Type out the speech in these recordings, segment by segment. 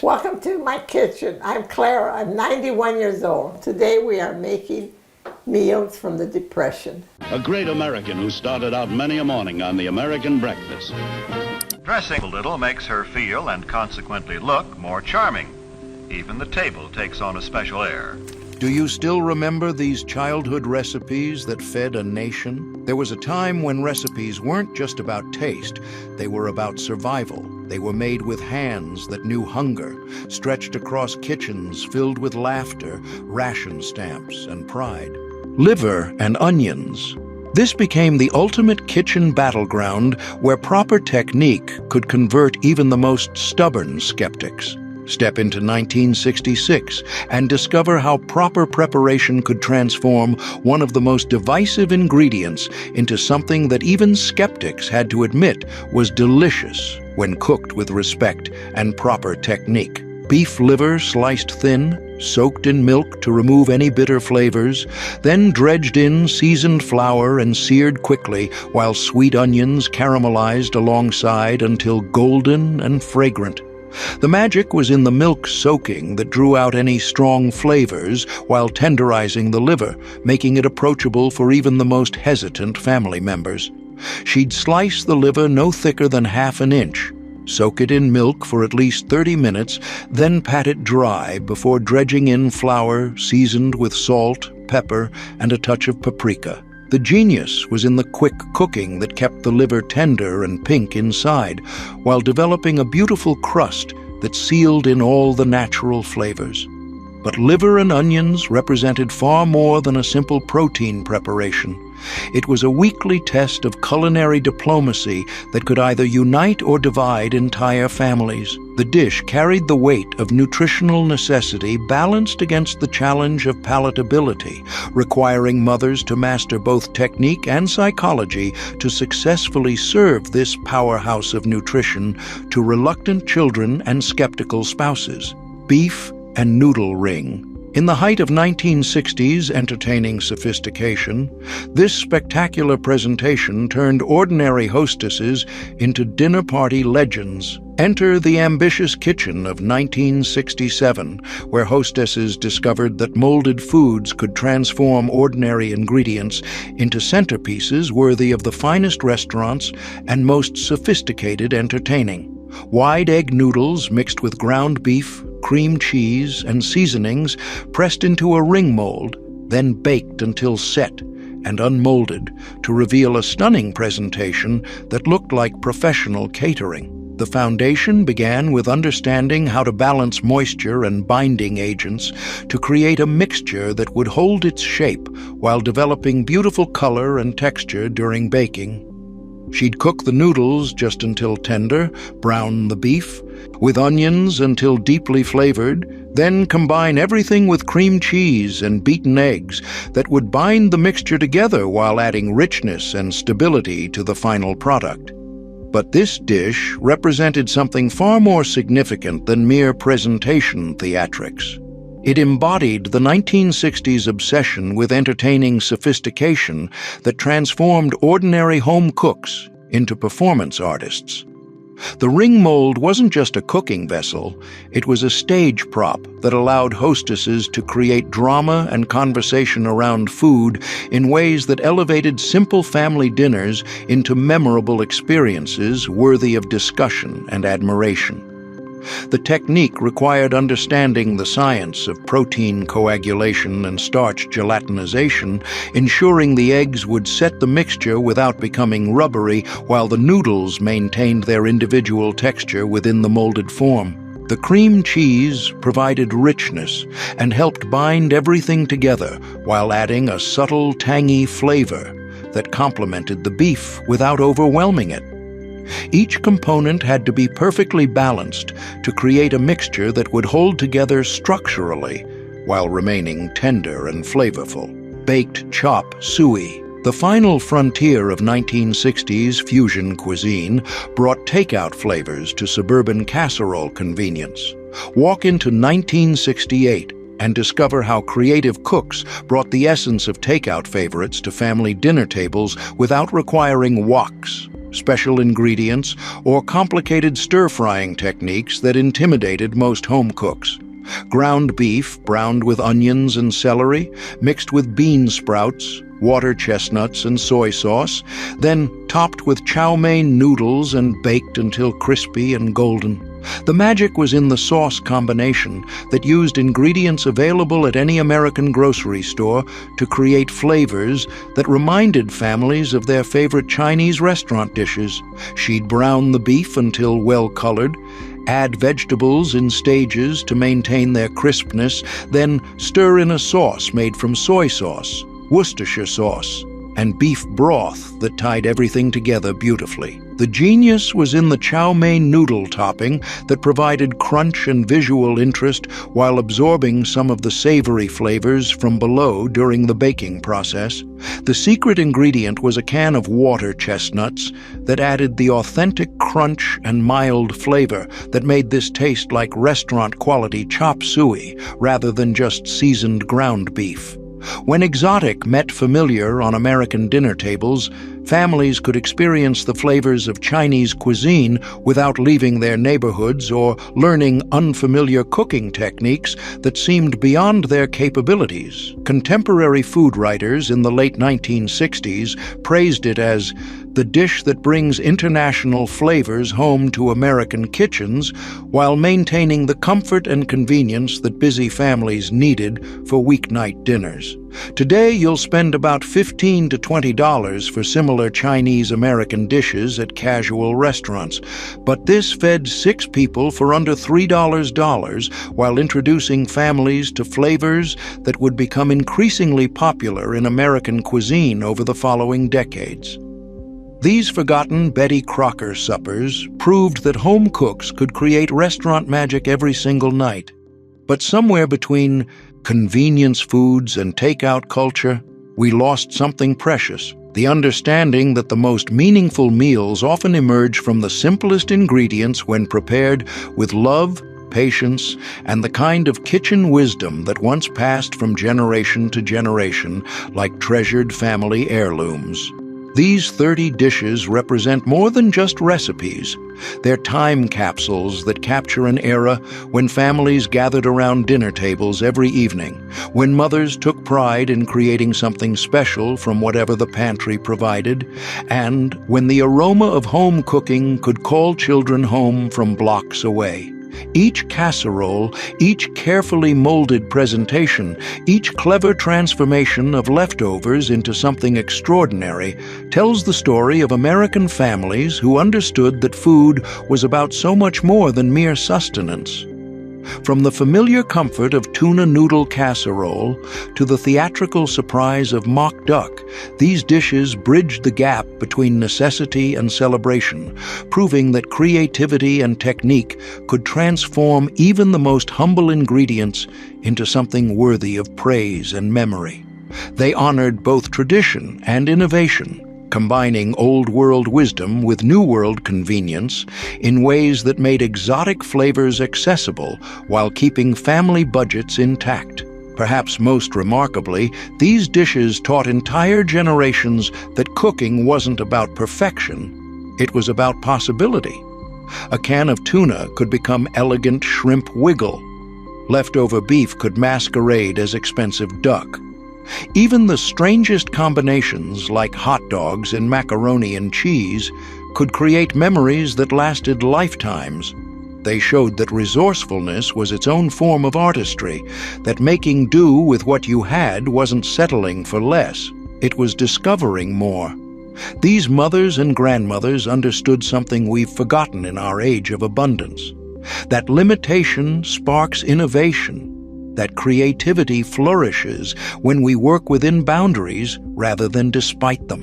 Welcome to my kitchen. I'm Clara. I'm 91 years old. Today we are making meals from the Depression. A great American who started out many a morning on the American breakfast. Dressing a little makes her feel and consequently look more charming. Even the table takes on a special air. Do you still remember these childhood recipes that fed a nation? There was a time when recipes weren't just about taste, they were about survival. They were made with hands that knew hunger, stretched across kitchens filled with laughter, ration stamps, and pride. Liver and onions. This became the ultimate kitchen battleground where proper technique could convert even the most stubborn skeptics. Step into 1966 and discover how proper preparation could transform one of the most divisive ingredients into something that even skeptics had to admit was delicious when cooked with respect and proper technique. Beef liver sliced thin, soaked in milk to remove any bitter flavors, then dredged in seasoned flour and seared quickly while sweet onions caramelized alongside until golden and fragrant. The magic was in the milk soaking that drew out any strong flavors while tenderizing the liver, making it approachable for even the most hesitant family members. She'd slice the liver no thicker than half an inch, soak it in milk for at least 30 minutes, then pat it dry before dredging in flour seasoned with salt, pepper, and a touch of paprika. The genius was in the quick cooking that kept the liver tender and pink inside, while developing a beautiful crust that sealed in all the natural flavors. But liver and onions represented far more than a simple protein preparation. It was a weekly test of culinary diplomacy that could either unite or divide entire families. The dish carried the weight of nutritional necessity balanced against the challenge of palatability, requiring mothers to master both technique and psychology to successfully serve this powerhouse of nutrition to reluctant children and skeptical spouses. Beef and noodle ring. In the height of 1960s entertaining sophistication, this spectacular presentation turned ordinary hostesses into dinner party legends. Enter the ambitious kitchen of 1967, where hostesses discovered that molded foods could transform ordinary ingredients into centerpieces worthy of the finest restaurants and most sophisticated entertaining. Wide egg noodles mixed with ground beef, cream cheese, and seasonings pressed into a ring mold, then baked until set and unmolded to reveal a stunning presentation that looked like professional catering. The foundation began with understanding how to balance moisture and binding agents to create a mixture that would hold its shape while developing beautiful color and texture during baking. She'd cook the noodles just until tender, brown the beef, with onions until deeply flavored, then combine everything with cream cheese and beaten eggs that would bind the mixture together while adding richness and stability to the final product. But this dish represented something far more significant than mere presentation theatrics. It embodied the 1960s obsession with entertaining sophistication that transformed ordinary home cooks into performance artists. The ring mold wasn't just a cooking vessel, it was a stage prop that allowed hostesses to create drama and conversation around food in ways that elevated simple family dinners into memorable experiences worthy of discussion and admiration. The technique required understanding the science of protein coagulation and starch gelatinization, ensuring the eggs would set the mixture without becoming rubbery, while the noodles maintained their individual texture within the molded form. The cream cheese provided richness and helped bind everything together while adding a subtle, tangy flavor that complemented the beef without overwhelming it. Each component had to be perfectly balanced to create a mixture that would hold together structurally while remaining tender and flavorful. Baked chop suey. The final frontier of 1960s fusion cuisine brought takeout flavors to suburban casserole convenience. Walk into 1968 and discover how creative cooks brought the essence of takeout favorites to family dinner tables without requiring woks. special ingredients, or complicated stir-frying techniques that intimidated most home cooks. Ground beef browned with onions and celery, mixed with bean sprouts, water chestnuts, and soy sauce, then topped with chow mein noodles and baked until crispy and golden. The magic was in the sauce combination that used ingredients available at any American grocery store to create flavors that reminded families of their favorite Chinese restaurant dishes. She'd brown the beef until well-colored, add vegetables in stages to maintain their crispness, then stir in a sauce made from soy sauce, Worcestershire sauce, and beef broth that tied everything together beautifully. The genius was in the chow mein noodle topping that provided crunch and visual interest while absorbing some of the savory flavors from below during the baking process. The secret ingredient was a can of water chestnuts that added the authentic crunch and mild flavor that made this taste like restaurant-quality chop suey rather than just seasoned ground beef. When exotic met familiar on American dinner tables, families could experience the flavors of Chinese cuisine without leaving their neighborhoods or learning unfamiliar cooking techniques that seemed beyond their capabilities. Contemporary food writers in the late 1960s praised it as the dish that brings international flavors home to American kitchens while maintaining the comfort and convenience that busy families needed for weeknight dinners. Today, you'll spend about $15 to $20 for similar Chinese-American dishes at casual restaurants, but this fed 6 people for under $3 while introducing families to flavors that would become increasingly popular in American cuisine over the following decades. These forgotten Betty Crocker suppers proved that home cooks could create restaurant magic every single night. But somewhere between convenience foods and takeout culture, we lost something precious: the understanding that the most meaningful meals often emerge from the simplest ingredients when prepared with love, patience, and the kind of kitchen wisdom that once passed from generation to generation like treasured family heirlooms. These 30 dishes represent more than just recipes. They're time capsules that capture an era when families gathered around dinner tables every evening, when mothers took pride in creating something special from whatever the pantry provided, and when the aroma of home cooking could call children home from blocks away. Each casserole, each carefully molded presentation, each clever transformation of leftovers into something extraordinary tells the story of American families who understood that food was about so much more than mere sustenance. From the familiar comfort of tuna noodle casserole to the theatrical surprise of mock duck, these dishes bridged the gap between necessity and celebration, proving that creativity and technique could transform even the most humble ingredients into something worthy of praise and memory. They honored both tradition and innovation, combining old-world wisdom with new-world convenience in ways that made exotic flavors accessible while keeping family budgets intact. Perhaps most remarkably, these dishes taught entire generations that cooking wasn't about perfection, it was about possibility. A can of tuna could become elegant shrimp wiggle. Leftover beef could masquerade as expensive duck. Even the strangest combinations, like hot dogs and macaroni and cheese, could create memories that lasted lifetimes. They showed that resourcefulness was its own form of artistry, that making do with what you had wasn't settling for less, it was discovering more. These mothers and grandmothers understood something we've forgotten in our age of abundance: that limitation sparks innovation, that creativity flourishes when we work within boundaries rather than despite them.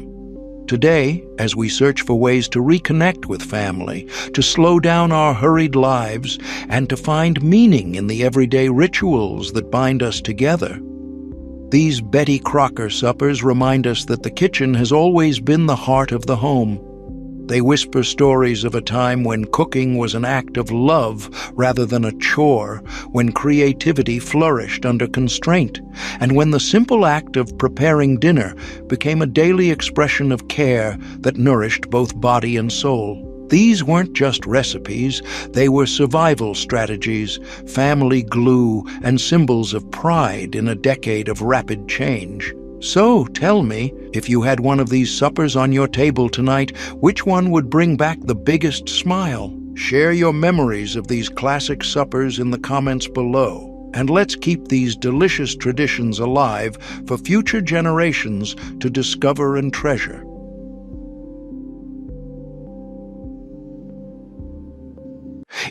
Today, as we search for ways to reconnect with family, to slow down our hurried lives, and to find meaning in the everyday rituals that bind us together, these Betty Crocker suppers remind us that the kitchen has always been the heart of the home. They whisper stories of a time when cooking was an act of love rather than a chore, when creativity flourished under constraint, and when the simple act of preparing dinner became a daily expression of care that nourished both body and soul. These weren't just recipes, they were survival strategies, family glue, and symbols of pride in a decade of rapid change. So, tell me, if you had one of these suppers on your table tonight, which one would bring back the biggest smile? Share your memories of these classic suppers in the comments below, and let's keep these delicious traditions alive for future generations to discover and treasure.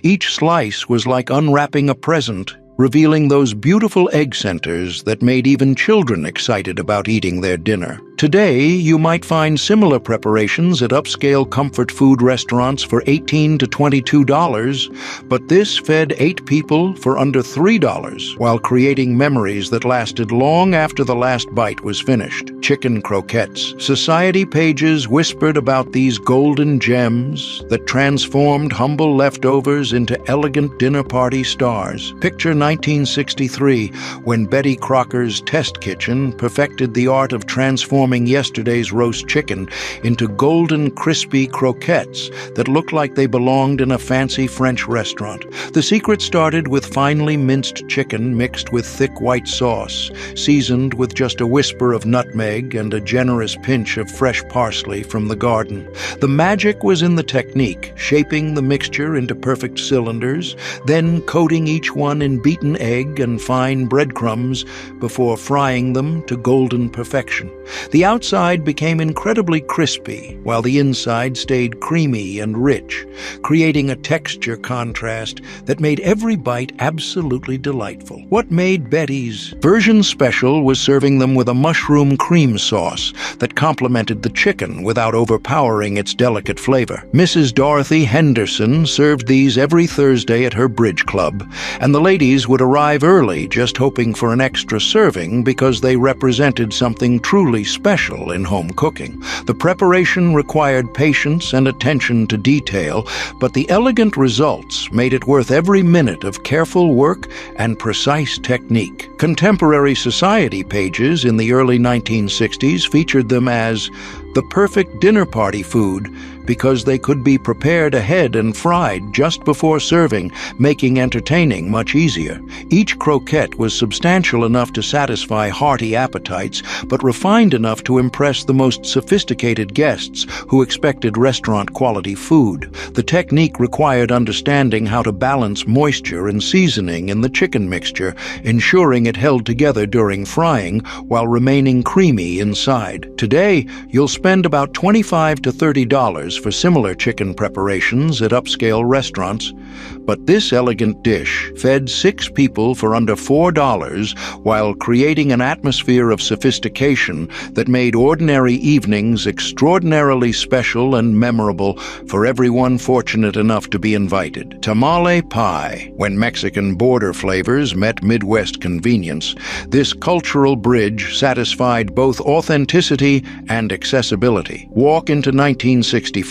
Each slice was like unwrapping a present, revealing those beautiful egg centers that made even children excited about eating their dinner. Today, you might find similar preparations at upscale comfort food restaurants for $18 to $22, but this fed 8 people for under $3 while creating memories that lasted long after the last bite was finished. Chicken croquettes. Society pages whispered about these golden gems that transformed humble leftovers into elegant dinner party stars. Picture 1963, when Betty Crocker's test kitchen perfected the art of transforming yesterday's roast chicken into golden, crispy croquettes that looked like they belonged in a fancy French restaurant. The secret started with finely minced chicken mixed with thick white sauce, seasoned with just a whisper of nutmeg and a generous pinch of fresh parsley from the garden. The magic was in the technique, shaping the mixture into perfect cylinders, then coating each one in beaten egg and fine breadcrumbs before frying them to golden perfection. The outside became incredibly crispy, while the inside stayed creamy and rich, creating a texture contrast that made every bite absolutely delightful. What made Betty's version special was serving them with a mushroom cream sauce that complemented the chicken without overpowering its delicate flavor. Mrs. Dorothy Henderson served these every Thursday at her bridge club, and the ladies would arrive early just hoping for an extra serving because they represented something truly special in home cooking. The preparation required patience and attention to detail, but the elegant results made it worth every minute of careful work and precise technique. Contemporary society pages in the early 1960s featured them as the perfect dinner party food because they could be prepared ahead and fried just before serving, making entertaining much easier. Each croquette was substantial enough to satisfy hearty appetites, but refined enough to impress the most sophisticated guests who expected restaurant-quality food. The technique required understanding how to balance moisture and seasoning in the chicken mixture, ensuring it held together during frying while remaining creamy inside. Today, you'll spend about $25 to $30 for similar chicken preparations at upscale restaurants, but this elegant dish fed 6 people for under $4 while creating an atmosphere of sophistication that made ordinary evenings extraordinarily special and memorable for everyone fortunate enough to be invited. Tamale pie. When Mexican border flavors met Midwest convenience, this cultural bridge satisfied both authenticity and accessibility. Walk into 1965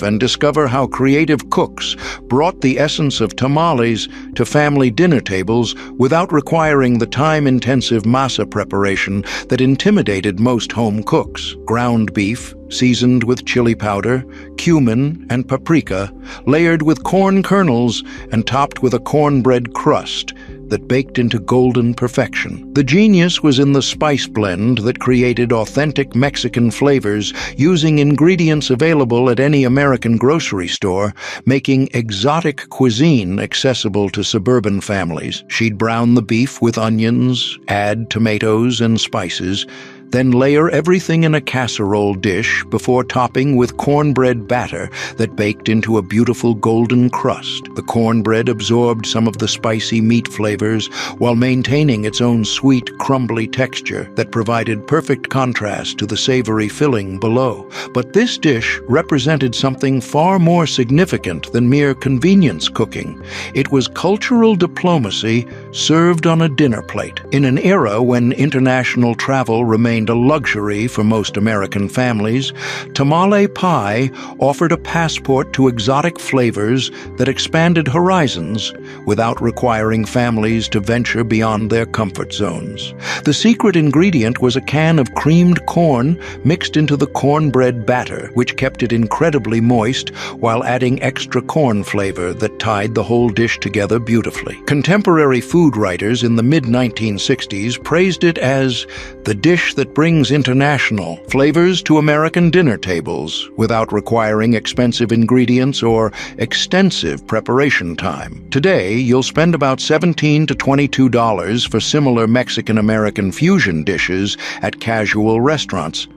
and discover how creative cooks brought the essence of tamales to family dinner tables without requiring the time-intensive masa preparation that intimidated most home cooks. Ground beef, seasoned with chili powder, cumin, and paprika, layered with corn kernels and topped with a cornbread crust that baked into golden perfection. The genius was in the spice blend that created authentic Mexican flavors using ingredients available at any American grocery store, making exotic cuisine accessible to suburban families. She'd brown the beef with onions, add tomatoes and spices, then layer everything in a casserole dish before topping with cornbread batter that baked into a beautiful golden crust. The cornbread absorbed some of the spicy meat flavors while maintaining its own sweet, crumbly texture that provided perfect contrast to the savory filling below. But this dish represented something far more significant than mere convenience cooking. It was cultural diplomacy served on a dinner plate. In an era when international travel remained remained a luxury for most American families, tamale pie offered a passport to exotic flavors that expanded horizons without requiring families to venture beyond their comfort zones. The secret ingredient was a can of creamed corn mixed into the cornbread batter, which kept it incredibly moist while adding extra corn flavor that tied the whole dish together beautifully. Contemporary food writers in the mid-1960s praised it as the dish that brings international flavors to American dinner tables without requiring expensive ingredients or extensive preparation time. Today, you'll spend about $17 to $22 for similar Mexican-American fusion dishes at casual restaurants.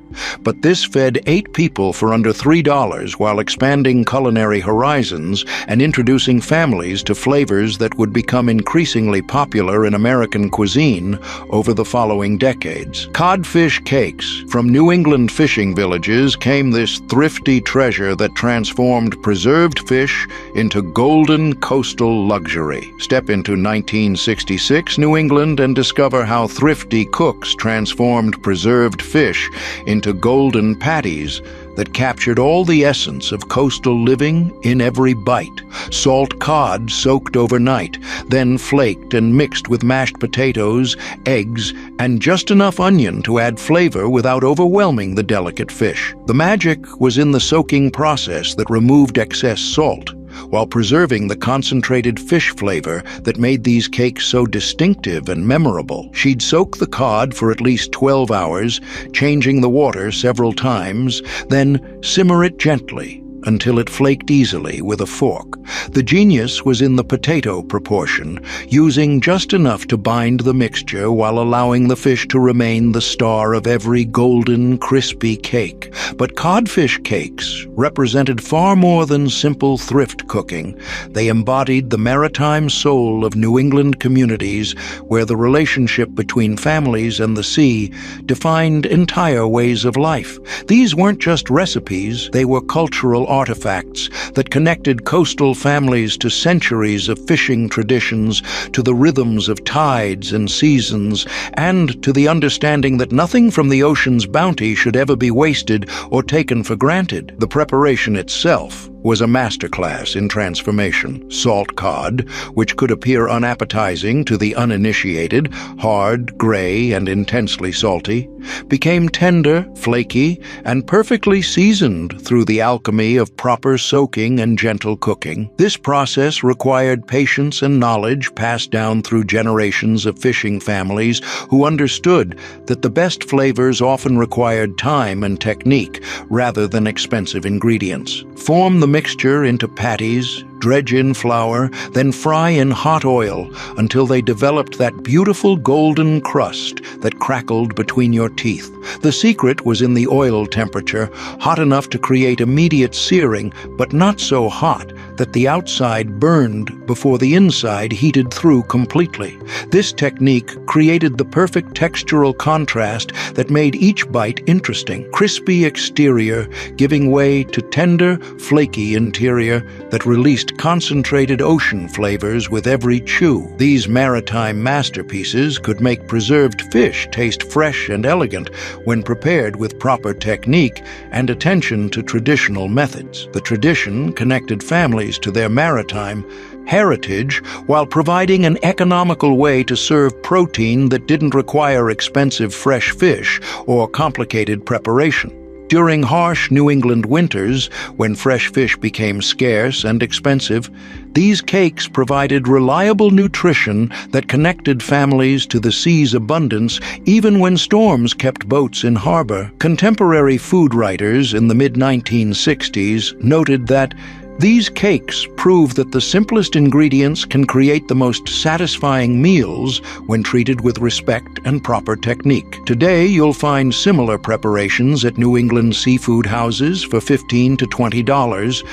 But this fed 8 people for under $3 while expanding culinary horizons and introducing families to flavors that would become increasingly popular in American cuisine over the following decades. Codfish cakes. From New England fishing villages came this thrifty treasure that transformed preserved fish into golden coastal luxury. Step into 1966 New England and discover how thrifty cooks transformed preserved fish into golden patties that captured all the essence of coastal living in every bite. Salt cod soaked overnight, then flaked and mixed with mashed potatoes, eggs, and just enough onion to add flavor without overwhelming the delicate fish. The magic was in the soaking process that removed excess salt, while preserving the concentrated fish flavor that made these cakes so distinctive and memorable. She'd soak the cod for at least 12 hours, changing the water several times, then simmer it gently until it flaked easily with a fork. The genius was in the potato proportion, using just enough to bind the mixture while allowing the fish to remain the star of every golden, crispy cake. But codfish cakes represented far more than simple thrift cooking. They embodied the maritime soul of New England communities, where the relationship between families and the sea defined entire ways of life. These weren't just recipes, they were cultural artifacts that connected coastal families to centuries of fishing traditions, to the rhythms of tides and seasons, and to the understanding that nothing from the ocean's bounty should ever be wasted or taken for granted. The preparation itself was a masterclass in transformation. Salt cod, which could appear unappetizing to the uninitiated, hard, gray, and intensely salty, became tender, flaky, and perfectly seasoned through the alchemy of proper soaking and gentle cooking. This process required patience and knowledge passed down through generations of fishing families who understood that the best flavors often required time and technique rather than expensive ingredients. Form the mixture into patties, dredge in flour, then fry in hot oil until they developed that beautiful golden crust that crackled between your teeth. The secret was in the oil temperature, hot enough to create immediate searing, but not so hot that the outside burned before the inside heated through completely. This technique created the perfect textural contrast that made each bite interesting. Crispy exterior giving way to tender, flaky interior that released concentrated ocean flavors with every chew. These maritime masterpieces could make preserved fish taste fresh and elegant when prepared with proper technique and attention to traditional methods. The tradition connected families to their maritime heritage while providing an economical way to serve protein that didn't require expensive fresh fish or complicated preparation. During harsh New England winters, when fresh fish became scarce and expensive, these cakes provided reliable nutrition that connected families to the sea's abundance even when storms kept boats in harbor. Contemporary food writers in the mid-1960s noted that these cakes prove that the simplest ingredients can create the most satisfying meals when treated with respect and proper technique. Today, you'll find similar preparations at New England seafood houses for $15 to $20,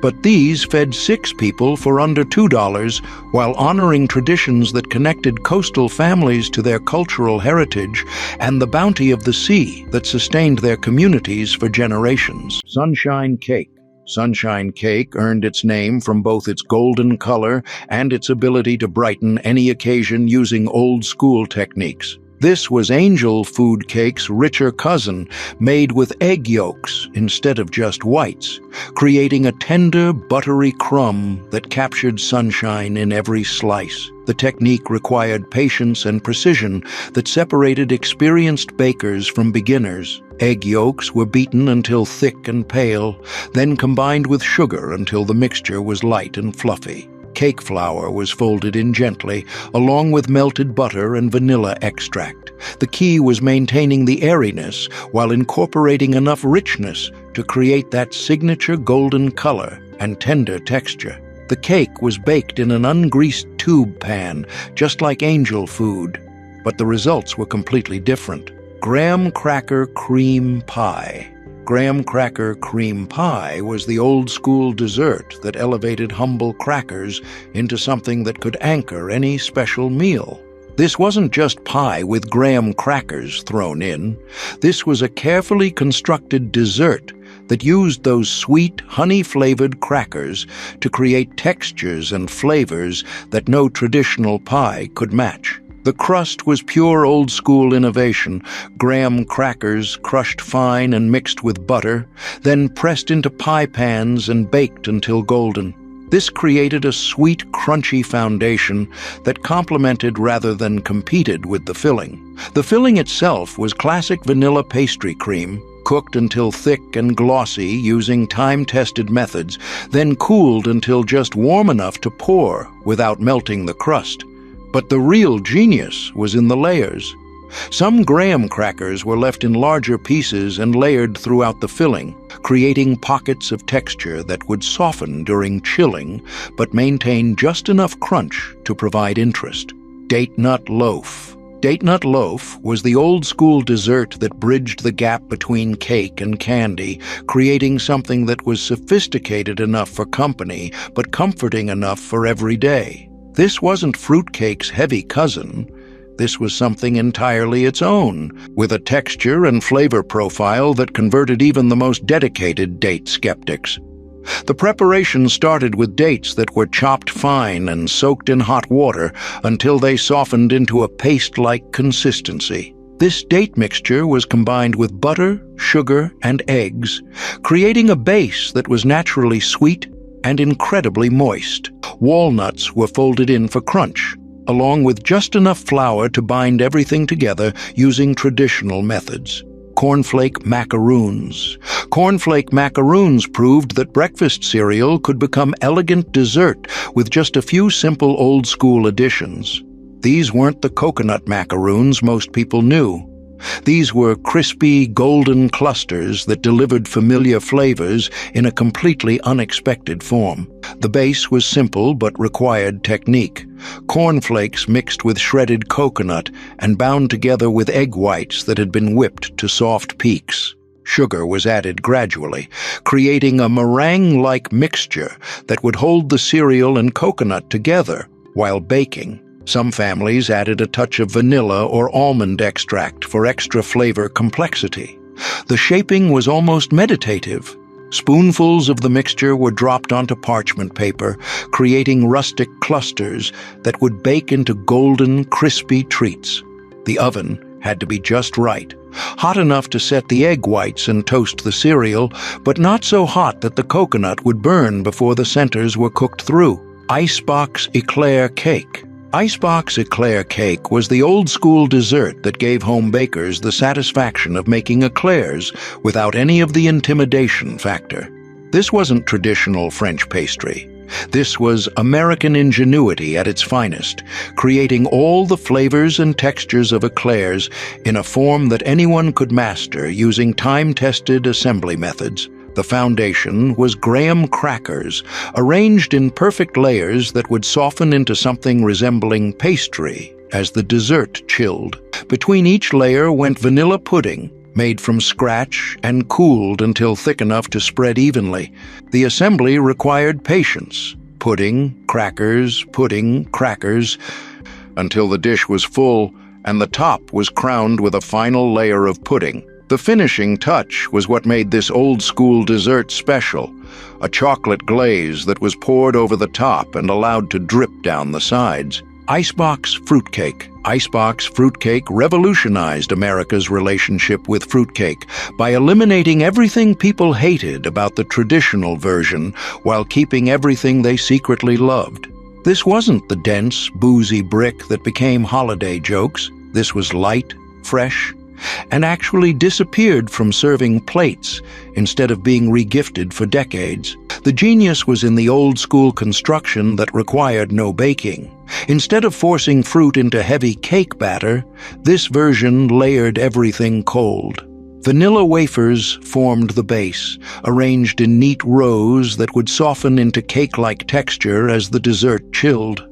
but these fed 6 people for under $2 while honoring traditions that connected coastal families to their cultural heritage and the bounty of the sea that sustained their communities for generations. Sunshine cake. Sunshine cake earned its name from both its golden color and its ability to brighten any occasion using old-school techniques. This was Angel Food Cake's richer cousin, made with egg yolks instead of just whites, creating a tender, buttery crumb that captured sunshine in every slice. The technique required patience and precision that separated experienced bakers from beginners. Egg yolks were beaten until thick and pale, then combined with sugar until the mixture was light and fluffy. Cake flour was folded in gently, along with melted butter and vanilla extract. The key was maintaining the airiness while incorporating enough richness to create that signature golden color and tender texture. The cake was baked in an ungreased tube pan, just like Angel Food, but the results were completely different. Graham cracker cream pie. Graham cracker cream pie was the old-school dessert that elevated humble crackers into something that could anchor any special meal. This wasn't just pie with graham crackers thrown in. This was a carefully constructed dessert that used those sweet, honey-flavored crackers to create textures and flavors that no traditional pie could match. The crust was pure old-school innovation, graham crackers crushed fine and mixed with butter, then pressed into pie pans and baked until golden. This created a sweet, crunchy foundation that complemented rather than competed with the filling. The filling itself was classic vanilla pastry cream, cooked until thick and glossy using time-tested methods, then cooled until just warm enough to pour without melting the crust. But the real genius was in the layers. Some graham crackers were left in larger pieces and layered throughout the filling, creating pockets of texture that would soften during chilling, but maintain just enough crunch to provide interest. Date nut loaf. Date nut loaf was the old-school dessert that bridged the gap between cake and candy, creating something that was sophisticated enough for company, but comforting enough for every day. This wasn't fruitcake's heavy cousin. This was something entirely its own, with a texture and flavor profile that converted even the most dedicated date skeptics. The preparation started with dates that were chopped fine and soaked in hot water until they softened into a paste-like consistency. This date mixture was combined with butter, sugar, and eggs, creating a base that was naturally sweet and incredibly moist. Walnuts were folded in for crunch, along with just enough flour to bind everything together using traditional methods. Cornflake macaroons. Cornflake macaroons proved that breakfast cereal could become elegant dessert with just a few simple old-school additions. These weren't the coconut macaroons most people knew. These were crispy, golden clusters that delivered familiar flavors in a completely unexpected form. The base was simple but required technique. Cornflakes mixed with shredded coconut and bound together with egg whites that had been whipped to soft peaks. Sugar was added gradually, creating a meringue-like mixture that would hold the cereal and coconut together while baking. Some families added a touch of vanilla or almond extract for extra flavor complexity. The shaping was almost meditative. Spoonfuls of the mixture were dropped onto parchment paper, creating rustic clusters that would bake into golden, crispy treats. The oven had to be just right, hot enough to set the egg whites and toast the cereal, but not so hot that the coconut would burn before the centers were cooked through. Icebox eclair cake. Icebox eclair cake was the old-school dessert that gave home bakers the satisfaction of making eclairs without any of the intimidation factor. This wasn't traditional French pastry. This was American ingenuity at its finest, creating all the flavors and textures of eclairs in a form that anyone could master using time-tested assembly methods. The foundation was graham crackers, arranged in perfect layers that would soften into something resembling pastry as the dessert chilled. Between each layer went vanilla pudding, made from scratch and cooled until thick enough to spread evenly. The assembly required patience. Pudding, crackers, until the dish was full and the top was crowned with a final layer of pudding. The finishing touch was what made this old-school dessert special, a chocolate glaze that was poured over the top and allowed to drip down the sides. Icebox fruitcake. Icebox fruitcake revolutionized America's relationship with fruitcake by eliminating everything people hated about the traditional version while keeping everything they secretly loved. This wasn't the dense, boozy brick that became holiday jokes. This was light, fresh, and actually disappeared from serving plates instead of being regifted for decades. The genius was in the old-school construction that required no baking. Instead of forcing fruit into heavy cake batter, this version layered everything cold. Vanilla wafers formed the base, arranged in neat rows that would soften into cake-like texture as the dessert chilled.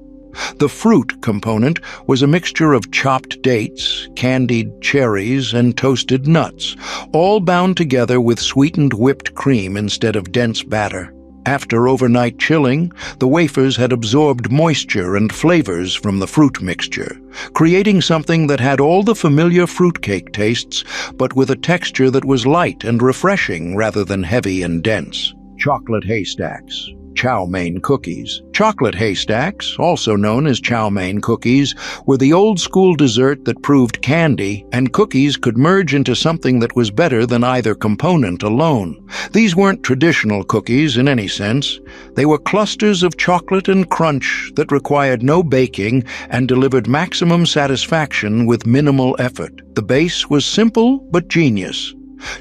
The fruit component was a mixture of chopped dates, candied cherries, and toasted nuts, all bound together with sweetened whipped cream instead of dense batter. After overnight chilling, the wafers had absorbed moisture and flavors from the fruit mixture, creating something that had all the familiar fruitcake tastes, but with a texture that was light and refreshing rather than heavy and dense. Chocolate haystacks. Chow mein cookies. Chocolate haystacks, also known as chow mein cookies, were the old-school dessert that proved candy and cookies could merge into something that was better than either component alone. These weren't traditional cookies in any sense. They were clusters of chocolate and crunch that required no baking and delivered maximum satisfaction with minimal effort. The base was simple but genius.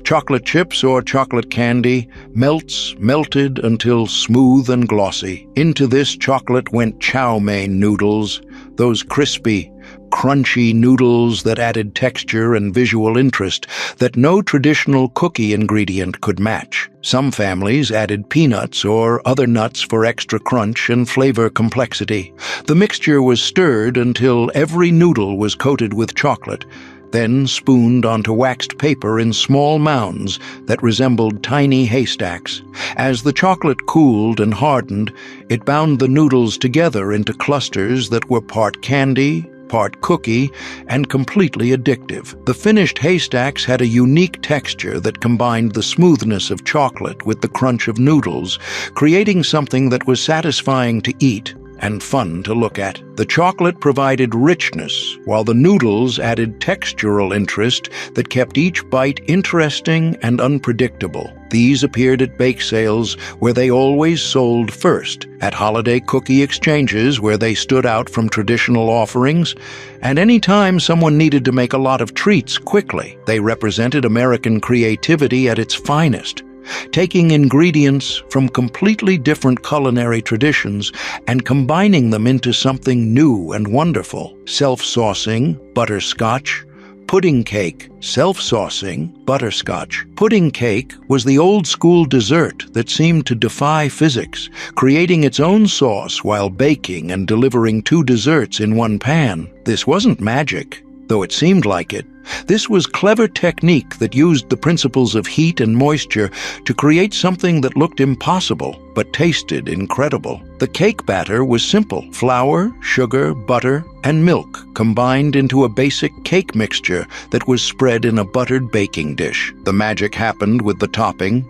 Chocolate chips or chocolate candy melted until smooth and glossy. Into this chocolate went chow mein noodles, those crispy, crunchy noodles that added texture and visual interest that no traditional cookie ingredient could match. Some families added peanuts or other nuts for extra crunch and flavor complexity. The mixture was stirred until every noodle was coated with chocolate, then spooned onto waxed paper in small mounds that resembled tiny haystacks. As the chocolate cooled and hardened, it bound the noodles together into clusters that were part candy, part cookie, and completely addictive. The finished haystacks had a unique texture that combined the smoothness of chocolate with the crunch of noodles, creating something that was satisfying to eat and fun to look at. The chocolate provided richness, while the noodles added textural interest that kept each bite interesting and unpredictable. These appeared at bake sales, where they always sold first, at holiday cookie exchanges, where they stood out from traditional offerings, and any time someone needed to make a lot of treats quickly. They represented American creativity at its finest, taking ingredients from completely different culinary traditions and combining them into something new and wonderful. Self-saucing, butterscotch, pudding cake. Self-saucing, butterscotch. Pudding cake was the old-school dessert that seemed to defy physics, creating its own sauce while baking and delivering two desserts in one pan. This wasn't magic, though it seemed like it. This was clever technique that used the principles of heat and moisture to create something that looked impossible, but tasted incredible. The cake batter was simple: flour, sugar, butter, and milk combined into a basic cake mixture that was spread in a buttered baking dish. The magic happened with the topping: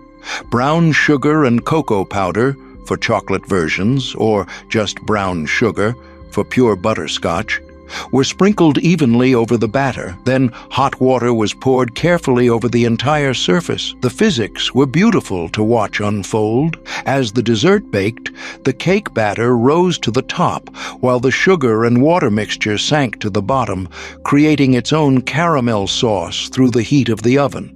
brown sugar and cocoa powder for chocolate versions, or just brown sugar for pure butterscotch, were sprinkled evenly over the batter. Then hot water was poured carefully over the entire surface. The physics were beautiful to watch unfold. As the dessert baked, the cake batter rose to the top, while the sugar and water mixture sank to the bottom, creating its own caramel sauce through the heat of the oven.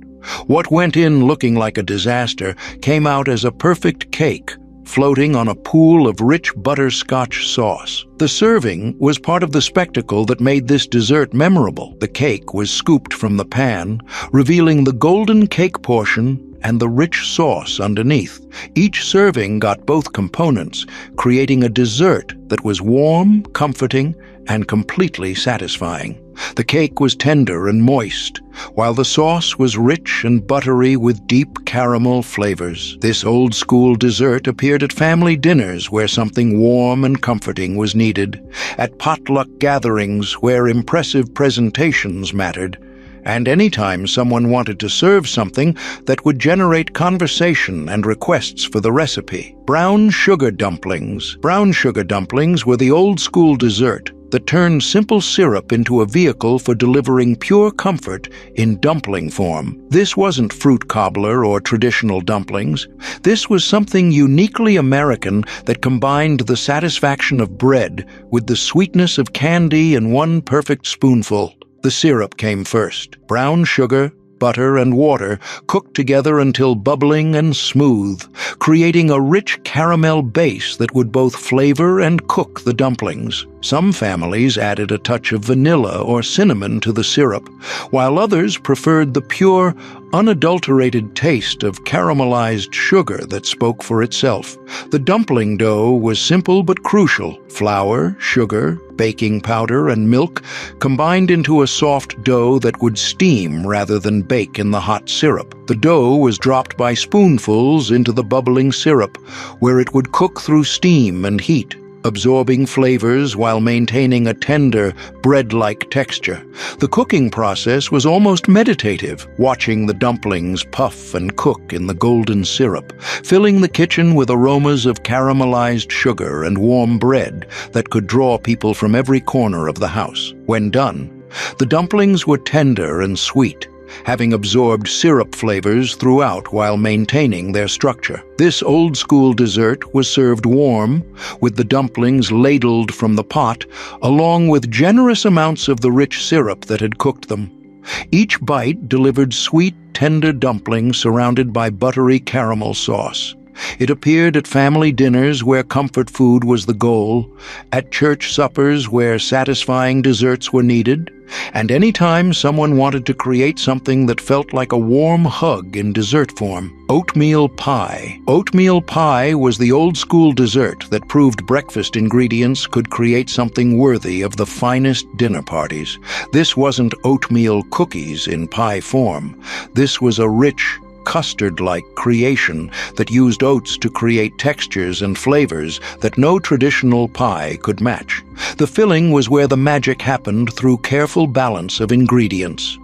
What went in looking like a disaster came out as a perfect cake, floating on a pool of rich butterscotch sauce. The serving was part of the spectacle that made this dessert memorable. The cake was scooped from the pan, revealing the golden cake portion and the rich sauce underneath. Each serving got both components, creating a dessert that was warm, comforting, and completely satisfying. The cake was tender and moist, while the sauce was rich and buttery with deep caramel flavors. This old-school dessert appeared at family dinners where something warm and comforting was needed, at potluck gatherings where impressive presentations mattered, and anytime someone wanted to serve something that would generate conversation and requests for the recipe. Brown sugar dumplings. Brown sugar dumplings were the old-school dessert that turned simple syrup into a vehicle for delivering pure comfort in dumpling form. This wasn't fruit cobbler or traditional dumplings. This was something uniquely American that combined the satisfaction of bread with the sweetness of candy in one perfect spoonful. The syrup came first. Brown sugar, butter, and water cooked together until bubbling and smooth, creating a rich caramel base that would both flavor and cook the dumplings. Some families added a touch of vanilla or cinnamon to the syrup, while others preferred the pure, unadulterated taste of caramelized sugar that spoke for itself. The dumpling dough was simple but crucial. Flour, sugar, baking powder, and milk combined into a soft dough that would steam rather than bake in the hot syrup. The dough was dropped by spoonfuls into the bubbling syrup, where it would cook through steam and heat, absorbing flavors while maintaining a tender, bread-like texture. The cooking process was almost meditative, watching the dumplings puff and cook in the golden syrup, filling the kitchen with aromas of caramelized sugar and warm bread that could draw people from every corner of the house. When done, the dumplings were tender and sweet, having absorbed syrup flavors throughout while maintaining their structure. This old-school dessert was served warm, with the dumplings ladled from the pot, along with generous amounts of the rich syrup that had cooked them. Each bite delivered sweet, tender dumplings surrounded by buttery caramel sauce. It appeared at family dinners where comfort food was the goal, at church suppers where satisfying desserts were needed, and any time someone wanted to create something that felt like a warm hug in dessert form. Oatmeal pie. Oatmeal pie was the old-school dessert that proved breakfast ingredients could create something worthy of the finest dinner parties. This wasn't oatmeal cookies in pie form. This was a rich, custard-like creation that used oats to create textures and flavors that no traditional pie could match. The filling was where the magic happened through careful balance of ingredients.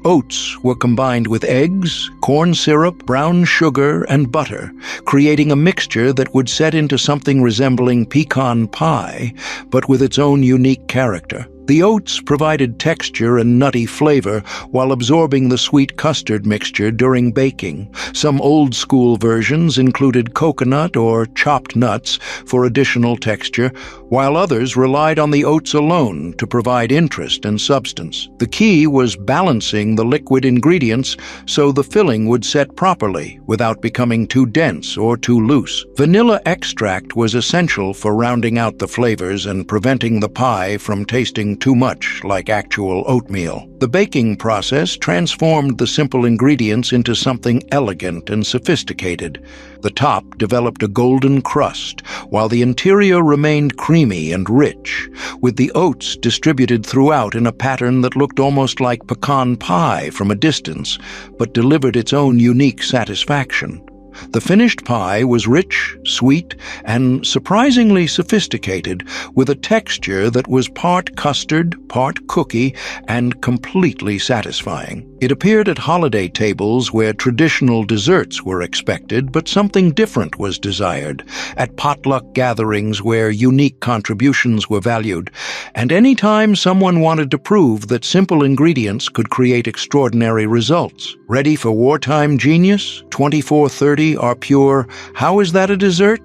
Oats were combined with eggs, corn syrup, brown sugar, and butter, creating a mixture that would set into something resembling pecan pie, but with its own unique character. The oats provided texture and nutty flavor while absorbing the sweet custard mixture during baking. Some old-school versions included coconut or chopped nuts for additional texture, while others relied on the oats alone to provide interest and substance. The key was balancing the liquid ingredients so the filling would set properly without becoming too dense or too loose. Vanilla extract was essential for rounding out the flavors and preventing the pie from tasting too much like actual oatmeal. The baking process transformed the simple ingredients into something elegant and sophisticated. The top developed a golden crust, while the interior remained creamy and rich, with the oats distributed throughout in a pattern that looked almost like pecan pie from a distance, but delivered its own unique satisfaction. The finished pie was rich, sweet, and surprisingly sophisticated, with a texture that was part custard, part cookie, and completely satisfying. It appeared at holiday tables where traditional desserts were expected, but something different was desired, at potluck gatherings where unique contributions were valued, and any time someone wanted to prove that simple ingredients could create extraordinary results. Ready for wartime genius? 2430 are pure. How is that a dessert?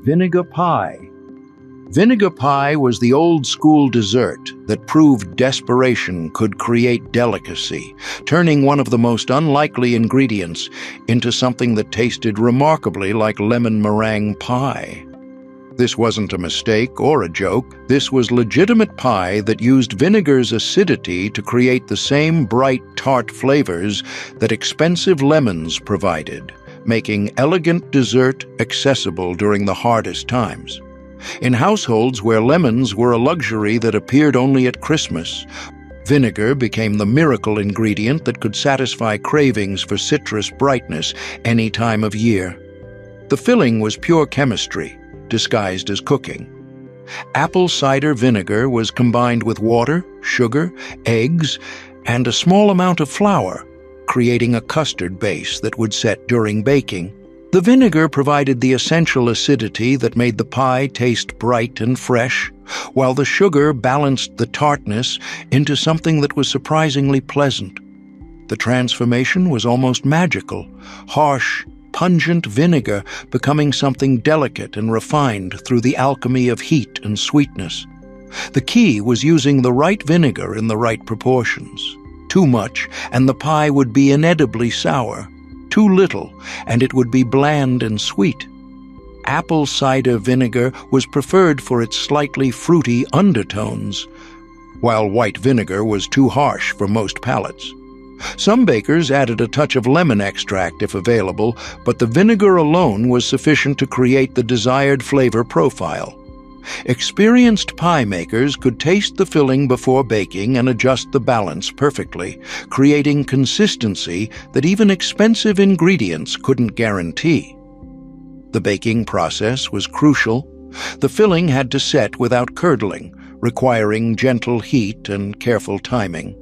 Vinegar pie. Vinegar pie was the old-school dessert that proved desperation could create delicacy, turning one of the most unlikely ingredients into something that tasted remarkably like lemon meringue pie. This wasn't a mistake or a joke. This was legitimate pie that used vinegar's acidity to create the same bright, tart flavors that expensive lemons provided, making elegant dessert accessible during the hardest times. In households where lemons were a luxury that appeared only at Christmas, vinegar became the miracle ingredient that could satisfy cravings for citrus brightness any time of year. The filling was pure chemistry, disguised as cooking. Apple cider vinegar was combined with water, sugar, eggs, and a small amount of flour, creating a custard base that would set during baking. The vinegar provided the essential acidity that made the pie taste bright and fresh, while the sugar balanced the tartness into something that was surprisingly pleasant. The transformation was almost magical, harsh, pungent vinegar becoming something delicate and refined through the alchemy of heat and sweetness. The key was using the right vinegar in the right proportions. Too much, and the pie would be inedibly sour. Too little, and it would be bland and sweet. Apple cider vinegar was preferred for its slightly fruity undertones, while white vinegar was too harsh for most palates. Some bakers added a touch of lemon extract if available, but the vinegar alone was sufficient to create the desired flavor profile. Experienced pie makers could taste the filling before baking and adjust the balance perfectly, creating consistency that even expensive ingredients couldn't guarantee. The baking process was crucial. The filling had to set without curdling, requiring gentle heat and careful timing.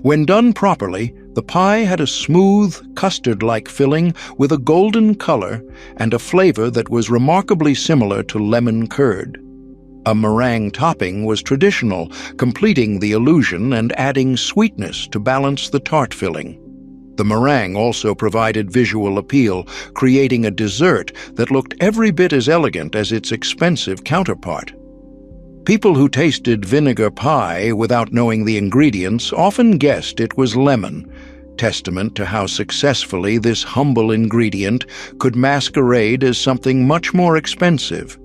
When done properly, the pie had a smooth, custard-like filling with a golden color and a flavor that was remarkably similar to lemon curd. A meringue topping was traditional, completing the illusion and adding sweetness to balance the tart filling. The meringue also provided visual appeal, creating a dessert that looked every bit as elegant as its expensive counterpart. People who tasted vinegar pie without knowing the ingredients often guessed it was lemon, testament to how successfully this humble ingredient could masquerade as something much more expensive.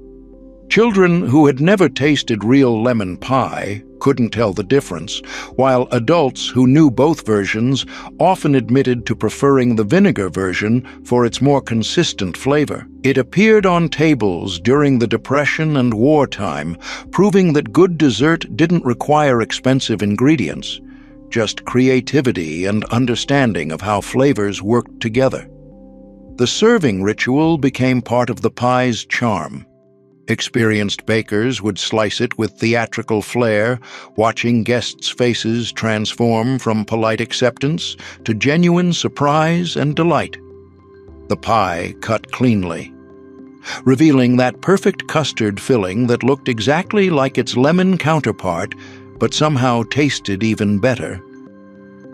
Children who had never tasted real lemon pie couldn't tell the difference, while adults who knew both versions often admitted to preferring the vinegar version for its more consistent flavor. It appeared on tables during the Depression and wartime, proving that good dessert didn't require expensive ingredients, just creativity and understanding of how flavors worked together. The serving ritual became part of the pie's charm. Experienced bakers would slice it with theatrical flair, watching guests' faces transform from polite acceptance to genuine surprise and delight. The pie cut cleanly, revealing that perfect custard filling that looked exactly like its lemon counterpart, but somehow tasted even better.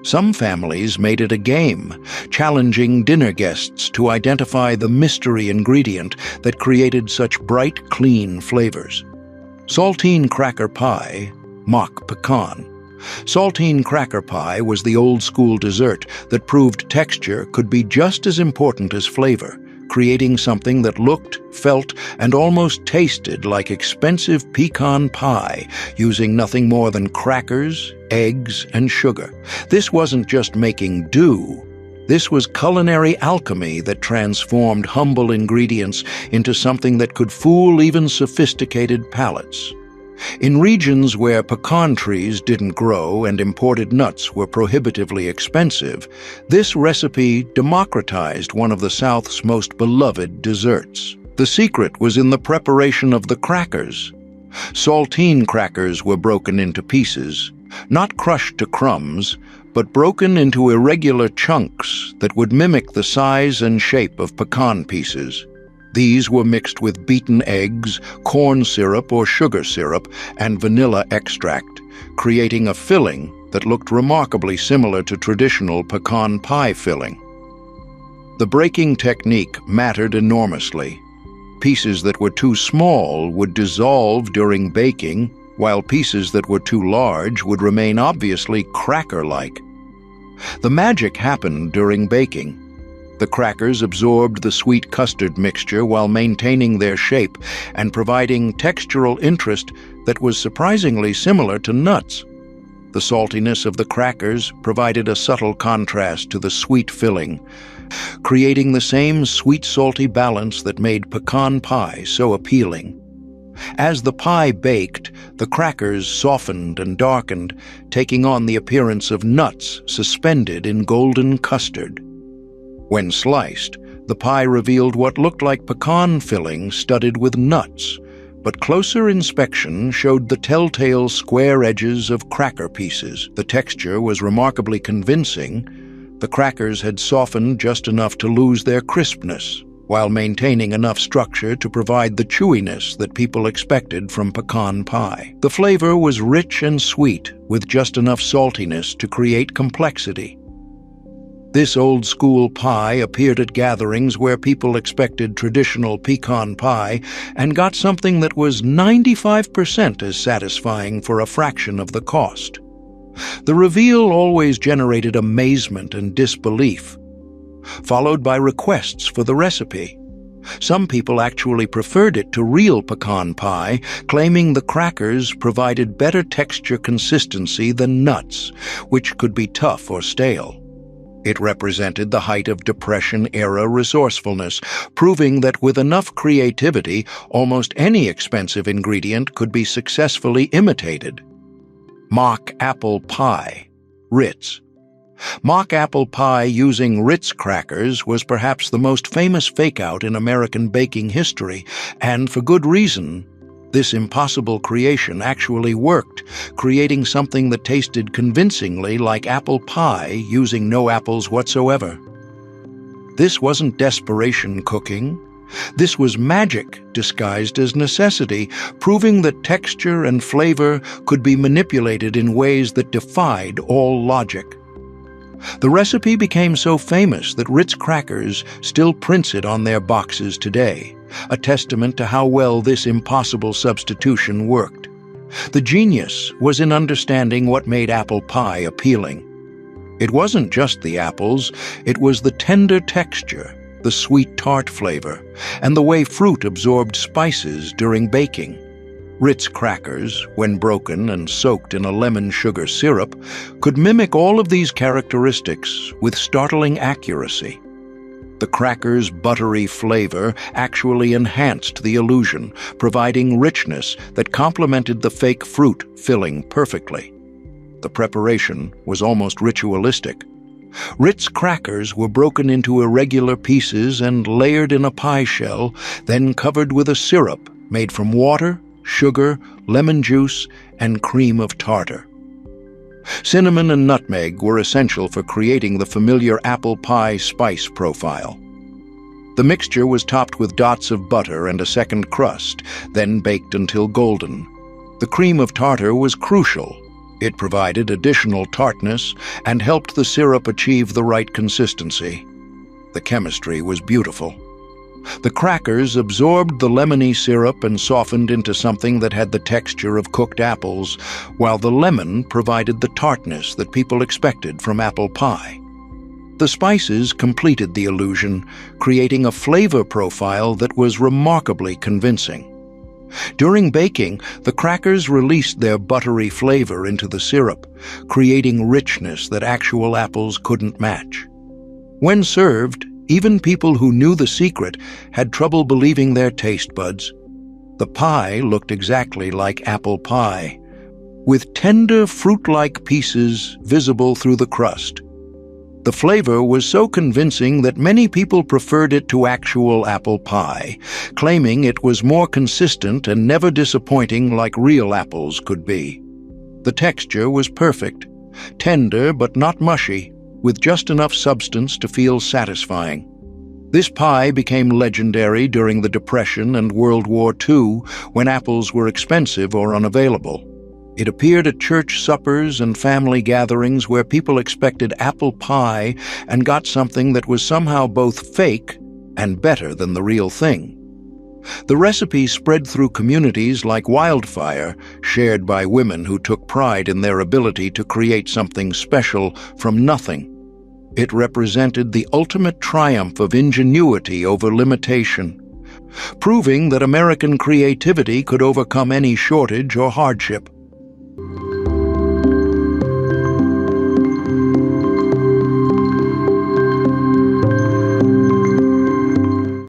Some families made it a game, challenging dinner guests to identify the mystery ingredient that created such bright, clean flavors. Saltine cracker pie, mock pecan. Saltine cracker pie was the old-school dessert that proved texture could be just as important as flavor, creating something that looked, felt, and almost tasted like expensive pecan pie, using nothing more than crackers, eggs, and sugar. This wasn't just making do. This was culinary alchemy that transformed humble ingredients into something that could fool even sophisticated palates. In regions where pecan trees didn't grow and imported nuts were prohibitively expensive, this recipe democratized one of the South's most beloved desserts. The secret was in the preparation of the crackers. Saltine crackers were broken into pieces, not crushed to crumbs, but broken into irregular chunks that would mimic the size and shape of pecan pieces. These were mixed with beaten eggs, corn syrup or sugar syrup, and vanilla extract, creating a filling that looked remarkably similar to traditional pecan pie filling. The breaking technique mattered enormously. Pieces that were too small would dissolve during baking, while pieces that were too large would remain obviously cracker-like. The magic happened during baking. The crackers absorbed the sweet custard mixture while maintaining their shape and providing textural interest that was surprisingly similar to nuts. The saltiness of the crackers provided a subtle contrast to the sweet filling, creating the same sweet-salty balance that made pecan pie so appealing. As the pie baked, the crackers softened and darkened, taking on the appearance of nuts suspended in golden custard. When sliced, the pie revealed what looked like pecan filling studded with nuts, but closer inspection showed the telltale square edges of cracker pieces. The texture was remarkably convincing. The crackers had softened just enough to lose their crispness, while maintaining enough structure to provide the chewiness that people expected from pecan pie. The flavor was rich and sweet, with just enough saltiness to create complexity. This old-school pie appeared at gatherings where people expected traditional pecan pie and got something that was 95% as satisfying for a fraction of the cost. The reveal always generated amazement and disbelief, followed by requests for the recipe. Some people actually preferred it to real pecan pie, claiming the crackers provided better texture consistency than nuts, which could be tough or stale. It represented the height of Depression-era resourcefulness, proving that with enough creativity, almost any expensive ingredient could be successfully imitated. Mock apple pie, Ritz. Mock apple pie using Ritz crackers was perhaps the most famous fake-out in American baking history, and for good reason. This impossible creation actually worked, creating something that tasted convincingly like apple pie using no apples whatsoever. This wasn't desperation cooking. This was magic disguised as necessity, proving that texture and flavor could be manipulated in ways that defied all logic. The recipe became so famous that Ritz crackers still prints it on their boxes today, a testament to how well this impossible substitution worked. The genius was in understanding what made apple pie appealing. It wasn't just the apples, it was the tender texture, the sweet tart flavor, and the way fruit absorbed spices during baking. Ritz crackers, when broken and soaked in a lemon sugar syrup, could mimic all of these characteristics with startling accuracy. The cracker's buttery flavor actually enhanced the illusion, providing richness that complemented the fake fruit filling perfectly. The preparation was almost ritualistic. Ritz crackers were broken into irregular pieces and layered in a pie shell, then covered with a syrup made from water, sugar, lemon juice, and cream of tartar. Cinnamon and nutmeg were essential for creating the familiar apple pie spice profile. The mixture was topped with dots of butter and a second crust, then baked until golden. The cream of tartar was crucial. It provided additional tartness and helped the syrup achieve the right consistency. The chemistry was beautiful. The crackers absorbed the lemony syrup and softened into something that had the texture of cooked apples, while the lemon provided the tartness that people expected from apple pie. The spices completed the illusion, creating a flavor profile that was remarkably convincing. During baking, the crackers released their buttery flavor into the syrup, creating richness that actual apples couldn't match. When served, even people who knew the secret had trouble believing their taste buds. The pie looked exactly like apple pie, with tender fruit-like pieces visible through the crust. The flavor was so convincing that many people preferred it to actual apple pie, claiming it was more consistent and never disappointing like real apples could be. The texture was perfect, tender but not mushy, with just enough substance to feel satisfying. This pie became legendary during the Depression and World War II, when apples were expensive or unavailable. It appeared at church suppers and family gatherings where people expected apple pie and got something that was somehow both fake and better than the real thing. The recipe spread through communities like wildfire, shared by women who took pride in their ability to create something special from nothing. It represented the ultimate triumph of ingenuity over limitation, proving that American creativity could overcome any shortage or hardship.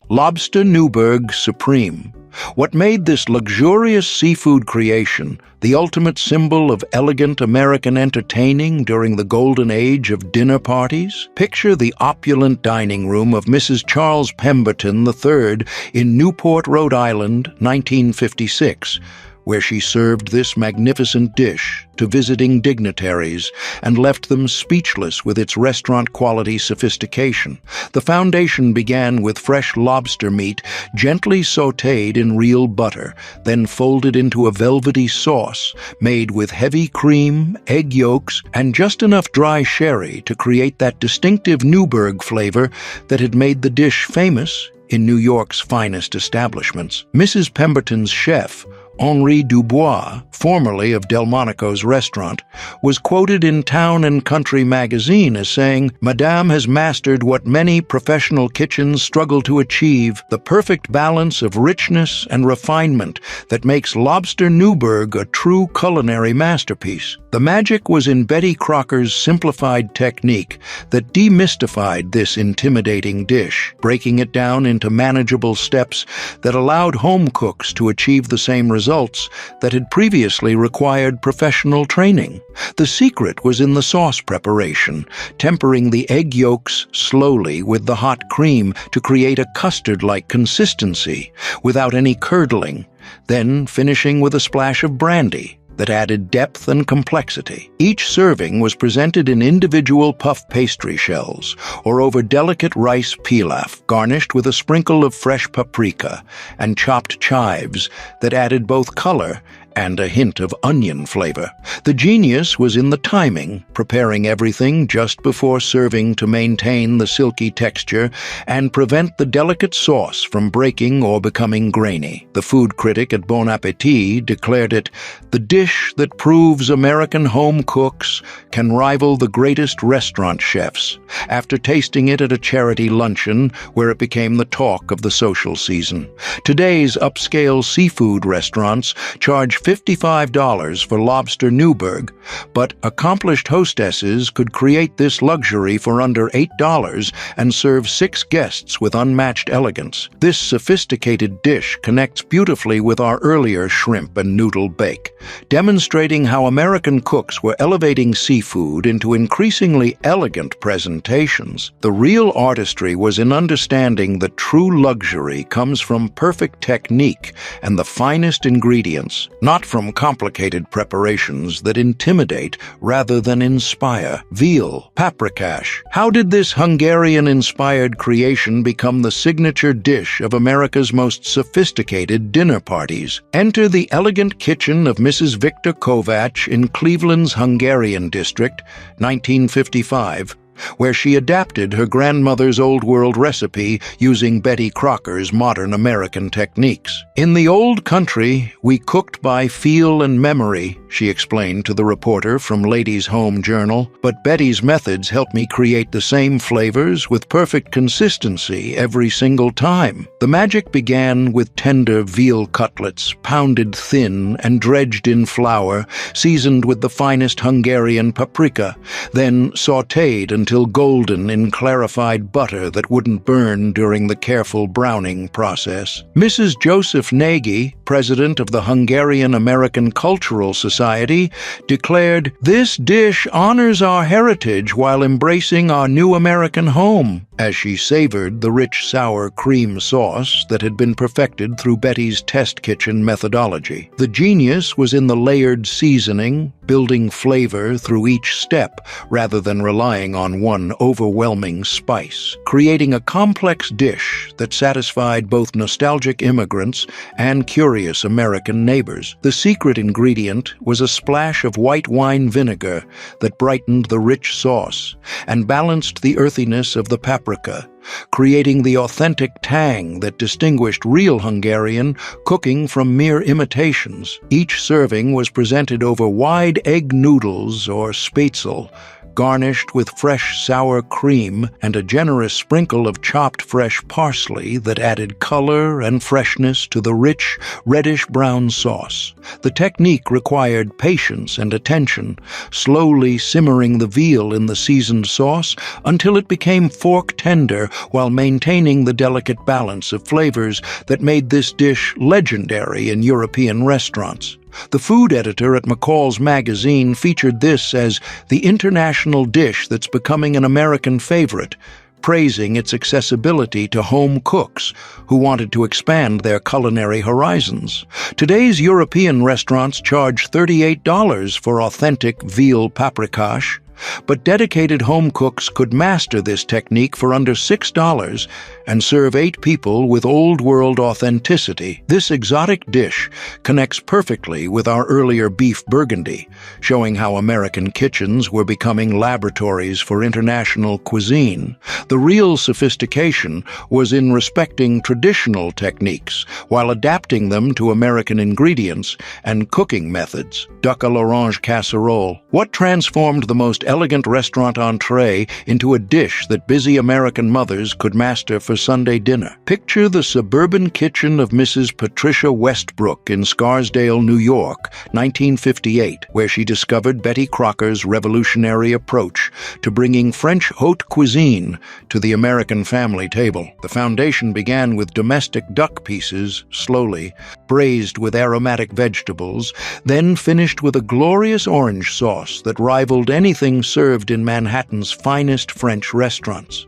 Lobster Newburg Supreme. What made this luxurious seafood creation the ultimate symbol of elegant American entertaining during the golden age of dinner parties? Picture the opulent dining room of Mrs. Charles Pemberton III in Newport, Rhode Island, 1956, where she served this magnificent dish to visiting dignitaries and left them speechless with its restaurant-quality sophistication. The foundation began with fresh lobster meat gently sautéed in real butter, then folded into a velvety sauce made with heavy cream, egg yolks, and just enough dry sherry to create that distinctive Newburgh flavor that had made the dish famous in New York's finest establishments. Mrs. Pemberton's chef, Henri Dubois, formerly of Delmonico's restaurant, was quoted in Town and Country magazine as saying, "Madame has mastered what many professional kitchens struggle to achieve, the perfect balance of richness and refinement that makes Lobster Newburgh a true culinary masterpiece." The magic was in Betty Crocker's simplified technique that demystified this intimidating dish, breaking it down into manageable steps that allowed home cooks to achieve the same results that had previously required professional training. The secret was in the sauce preparation, tempering the egg yolks slowly with the hot cream to create a custard-like consistency without any curdling, then finishing with a splash of brandy that added depth and complexity. Each serving was presented in individual puff pastry shells or over delicate rice pilaf, garnished with a sprinkle of fresh paprika and chopped chives that added both color and a hint of onion flavor. The genius was in the timing, preparing everything just before serving to maintain the silky texture and prevent the delicate sauce from breaking or becoming grainy. The food critic at Bon Appetit declared it the dish that proves American home cooks can rival the greatest restaurant chefs, after tasting it at a charity luncheon where it became the talk of the social season. Today's upscale seafood restaurants charge $55 for Lobster Newburgh, but accomplished hostesses could create this luxury for under $8 and serve 6 guests with unmatched elegance. This sophisticated dish connects beautifully with our earlier shrimp and noodle bake, demonstrating how American cooks were elevating seafood into increasingly elegant presentations. The real artistry was in understanding that true luxury comes from perfect technique and the finest ingredients, not from complicated preparations that intimidate rather than inspire. Veal, paprikash. How did this Hungarian-inspired creation become the signature dish of America's most sophisticated dinner parties? Enter the elegant kitchen of Mrs. Victor Kovacs in Cleveland's Hungarian district, 1955, where she adapted her grandmother's old-world recipe using Betty Crocker's modern American techniques. "In the old country, we cooked by feel and memory," she explained to the reporter from Ladies' Home Journal, "but Betty's methods helped me create the same flavors with perfect consistency every single time." The magic began with tender veal cutlets, pounded thin and dredged in flour, seasoned with the finest Hungarian paprika, then sautéed until golden in clarified butter that wouldn't burn during the careful browning process. Mrs. Joseph Nagy, president of the Hungarian American Cultural Society, declared, "This dish honors our heritage while embracing our new American home," as she savored the rich sour cream sauce that had been perfected through Betty's test kitchen methodology. The genius was in the layered seasoning, building flavor through each step rather than relying on one overwhelming spice, creating a complex dish that satisfied both nostalgic immigrants and curious American neighbors. The secret ingredient was a splash of white wine vinegar that brightened the rich sauce and balanced the earthiness of the paprika, creating the authentic tang that distinguished real Hungarian cooking from mere imitations. Each serving was presented over wide egg noodles or spätzle, garnished with fresh sour cream and a generous sprinkle of chopped fresh parsley that added color and freshness to the rich, reddish-brown sauce. The technique required patience and attention, slowly simmering the veal in the seasoned sauce until it became fork-tender while maintaining the delicate balance of flavors that made this dish legendary in European restaurants. The food editor at McCall's magazine featured this as the international dish that's becoming an American favorite, praising its accessibility to home cooks who wanted to expand their culinary horizons. Today's European restaurants charge $38 for authentic veal paprikash, but dedicated home cooks could master this technique for under $6 and serve 8 people with old-world authenticity. This exotic dish connects perfectly with our earlier beef burgundy, showing how American kitchens were becoming laboratories for international cuisine. The real sophistication was in respecting traditional techniques while adapting them to American ingredients and cooking methods. Duck à l'orange casserole. What transformed the most elegant restaurant entree into a dish that busy American mothers could master for Sunday dinner? Picture the suburban kitchen of Mrs. Patricia Westbrook in Scarsdale, New York, 1958, where she discovered Betty Crocker's revolutionary approach to bringing French haute cuisine to the American family table. The foundation began with domestic duck pieces, slowly, braised with aromatic vegetables, then finished with a glorious orange sauce that rivaled anything served in Manhattan's finest French restaurants.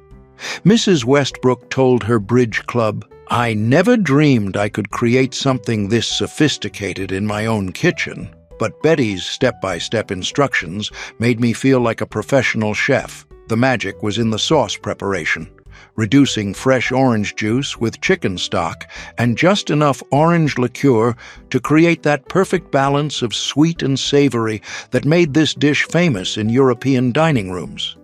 Mrs. Westbrook told her bridge club, "I never dreamed I could create something this sophisticated in my own kitchen, but Betty's step-by-step instructions made me feel like a professional chef." The magic was in the sauce preparation, reducing fresh orange juice with chicken stock and just enough orange liqueur to create that perfect balance of sweet and savory that made this dish famous in European dining rooms.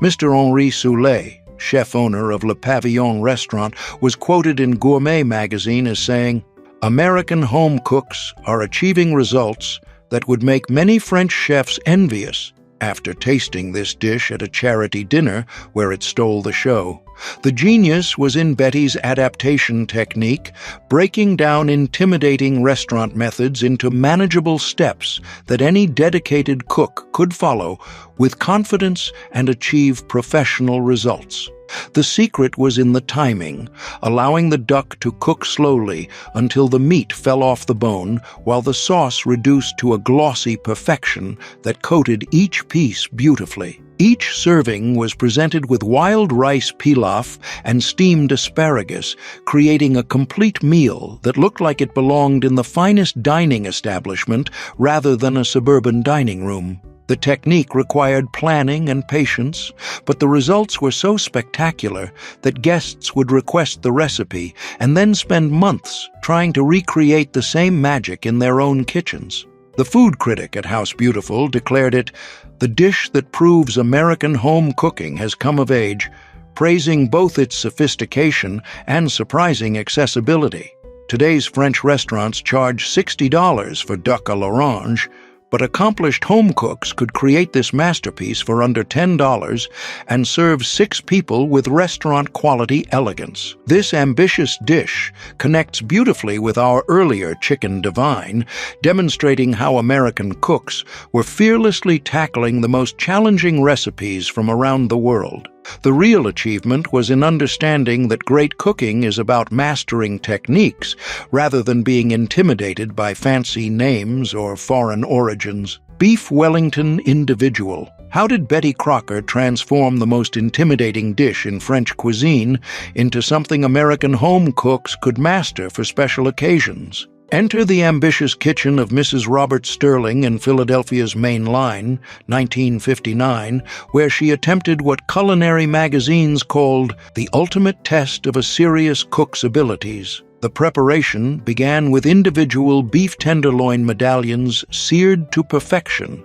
Mr. Henri Soulet, chef-owner of Le Pavillon restaurant, was quoted in Gourmet magazine as saying, "American home cooks are achieving results that would make many French chefs envious after tasting this dish at a charity dinner where it stole the show." The genius was in Betty's adaptation technique, breaking down intimidating restaurant methods into manageable steps that any dedicated cook could follow with confidence and achieve professional results. The secret was in the timing, allowing the duck to cook slowly until the meat fell off the bone, while the sauce reduced to a glossy perfection that coated each piece beautifully. Each serving was presented with wild rice pilaf and steamed asparagus, creating a complete meal that looked like it belonged in the finest dining establishment rather than a suburban dining room. The technique required planning and patience, but the results were so spectacular that guests would request the recipe and then spend months trying to recreate the same magic in their own kitchens. The food critic at House Beautiful declared it the dish that proves American home cooking has come of age, praising both its sophistication and surprising accessibility. Today's French restaurants charge $60 for duck à l'orange, but accomplished home cooks could create this masterpiece for under $10 and serve 6 people with restaurant-quality elegance. This ambitious dish connects beautifully with our earlier chicken divine, demonstrating how American cooks were fearlessly tackling the most challenging recipes from around the world. The real achievement was in understanding that great cooking is about mastering techniques rather than being intimidated by fancy names or foreign origins. Beef Wellington Individual. How did Betty Crocker transform the most intimidating dish in French cuisine into something American home cooks could master for special occasions? Enter the ambitious kitchen of Mrs. Robert Sterling in Philadelphia's Main Line, 1959, where she attempted what culinary magazines called the ultimate test of a serious cook's abilities. The preparation began with individual beef tenderloin medallions seared to perfection,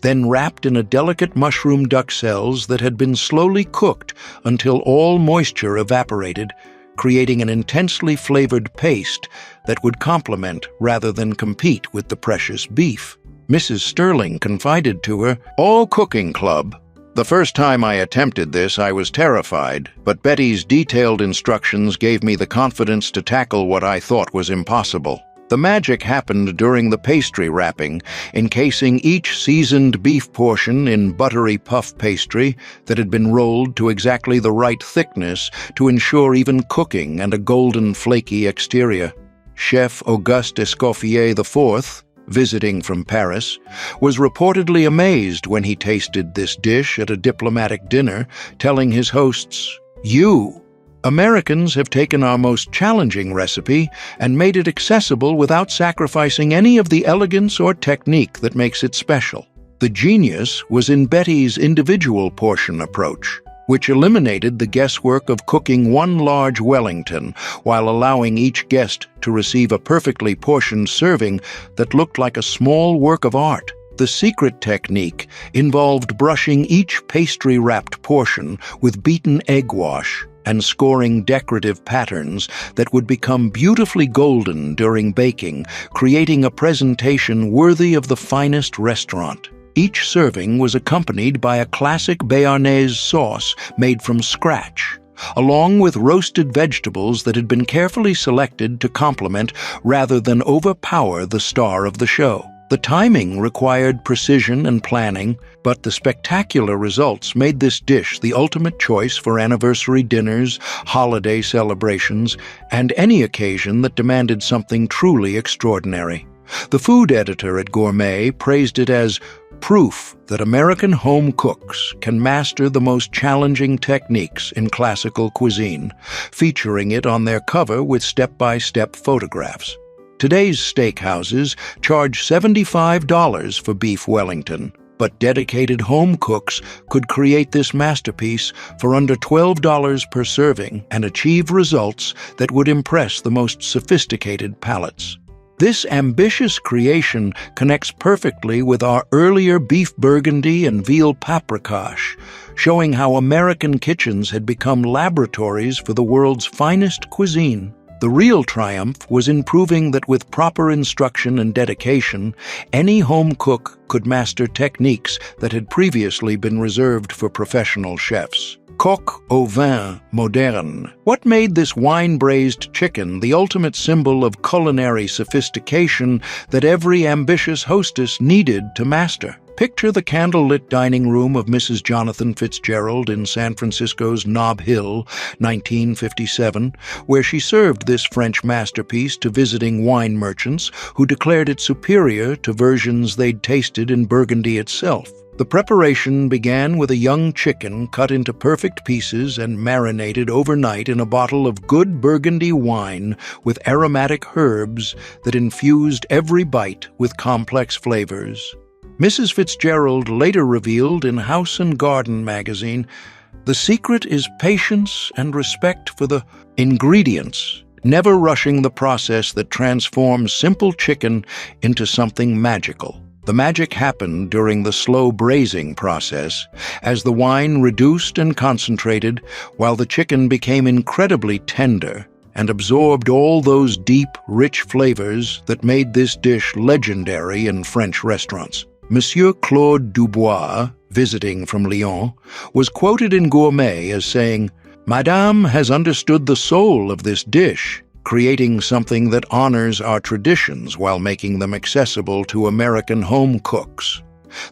then wrapped in a delicate mushroom duxelles that had been slowly cooked until all moisture evaporated, creating an intensely flavored paste that would complement rather than compete with the precious beef. Mrs. Sterling confided to her, "All cooking club. The first time I attempted this, I was terrified, but Betty's detailed instructions gave me the confidence to tackle what I thought was impossible." The magic happened during the pastry wrapping, encasing each seasoned beef portion in buttery puff pastry that had been rolled to exactly the right thickness to ensure even cooking and a golden flaky exterior. Chef Auguste Escoffier IV, visiting from Paris, was reportedly amazed when he tasted this dish at a diplomatic dinner, telling his hosts, You. Americans have taken our most challenging recipe and made it accessible without sacrificing any of the elegance or technique that makes it special. The genius was in Betty's individual portion approach, which eliminated the guesswork of cooking one large Wellington while allowing each guest to receive a perfectly portioned serving that looked like a small work of art. The secret technique involved brushing each pastry-wrapped portion with beaten egg wash and scoring decorative patterns that would become beautifully golden during baking, creating a presentation worthy of the finest restaurant. Each serving was accompanied by a classic Béarnaise sauce made from scratch, along with roasted vegetables that had been carefully selected to complement rather than overpower the star of the show. The timing required precision and planning, but the spectacular results made this dish the ultimate choice for anniversary dinners, holiday celebrations, and any occasion that demanded something truly extraordinary. The food editor at Gourmet praised it as proof that American home cooks can master the most challenging techniques in classical cuisine, featuring it on their cover with step-by-step photographs. Today's steakhouses charge $75 for beef Wellington, but dedicated home cooks could create this masterpiece for under $12 per serving and achieve results that would impress the most sophisticated palates. This ambitious creation connects perfectly with our earlier beef burgundy and veal paprikash, showing how American kitchens had become laboratories for the world's finest cuisine. The real triumph was in proving that with proper instruction and dedication, any home cook could master techniques that had previously been reserved for professional chefs. Coq au vin moderne. What made this wine-braised chicken the ultimate symbol of culinary sophistication that every ambitious hostess needed to master? Picture the candlelit dining room of Mrs. Jonathan Fitzgerald in San Francisco's Nob Hill, 1957, where she served this French masterpiece to visiting wine merchants who declared it superior to versions they'd tasted in Burgundy itself. The preparation began with a young chicken cut into perfect pieces and marinated overnight in a bottle of good Burgundy wine with aromatic herbs that infused every bite with complex flavors. Mrs. Fitzgerald later revealed in House and Garden magazine, "The secret is patience and respect for the ingredients, never rushing the process that transforms simple chicken into something magical." The magic happened during the slow braising process, as the wine reduced and concentrated, while the chicken became incredibly tender and absorbed all those deep, rich flavors that made this dish legendary in French restaurants. Monsieur Claude Dubois, visiting from Lyon, was quoted in Gourmet as saying, "Madame has understood the soul of this dish, creating something that honors our traditions while making them accessible to American home cooks."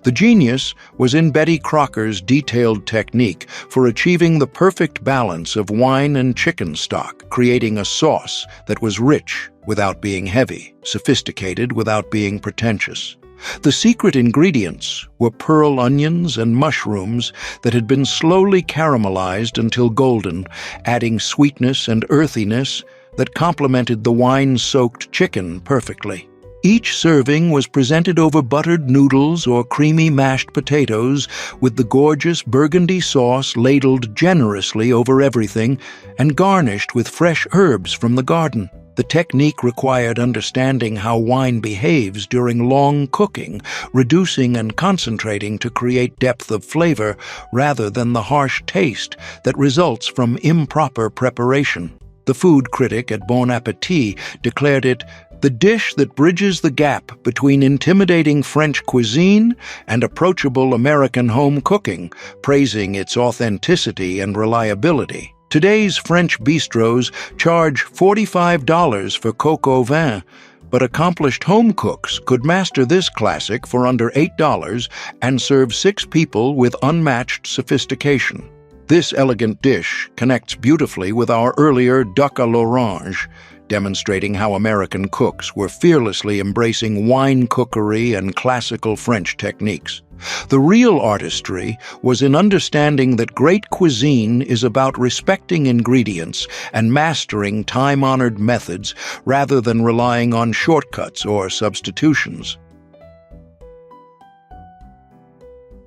The genius was in Betty Crocker's detailed technique for achieving the perfect balance of wine and chicken stock, creating a sauce that was rich without being heavy, sophisticated without being pretentious. The secret ingredients were pearl onions and mushrooms that had been slowly caramelized until golden, adding sweetness and earthiness that complemented the wine-soaked chicken perfectly. Each serving was presented over buttered noodles or creamy mashed potatoes with the gorgeous burgundy sauce ladled generously over everything and garnished with fresh herbs from the garden. The technique required understanding how wine behaves during long cooking, reducing and concentrating to create depth of flavor rather than the harsh taste that results from improper preparation. The food critic at Bon Appetit declared it the dish that bridges the gap between intimidating French cuisine and approachable American home cooking, praising its authenticity and reliability. Today's French bistros charge $45 for coq au vin, but accomplished home cooks could master this classic for under $8 and serve 6 people with unmatched sophistication. This elegant dish connects beautifully with our earlier duck à l'orange, demonstrating how American cooks were fearlessly embracing wine cookery and classical French techniques. The real artistry was in understanding that great cuisine is about respecting ingredients and mastering time-honored methods rather than relying on shortcuts or substitutions.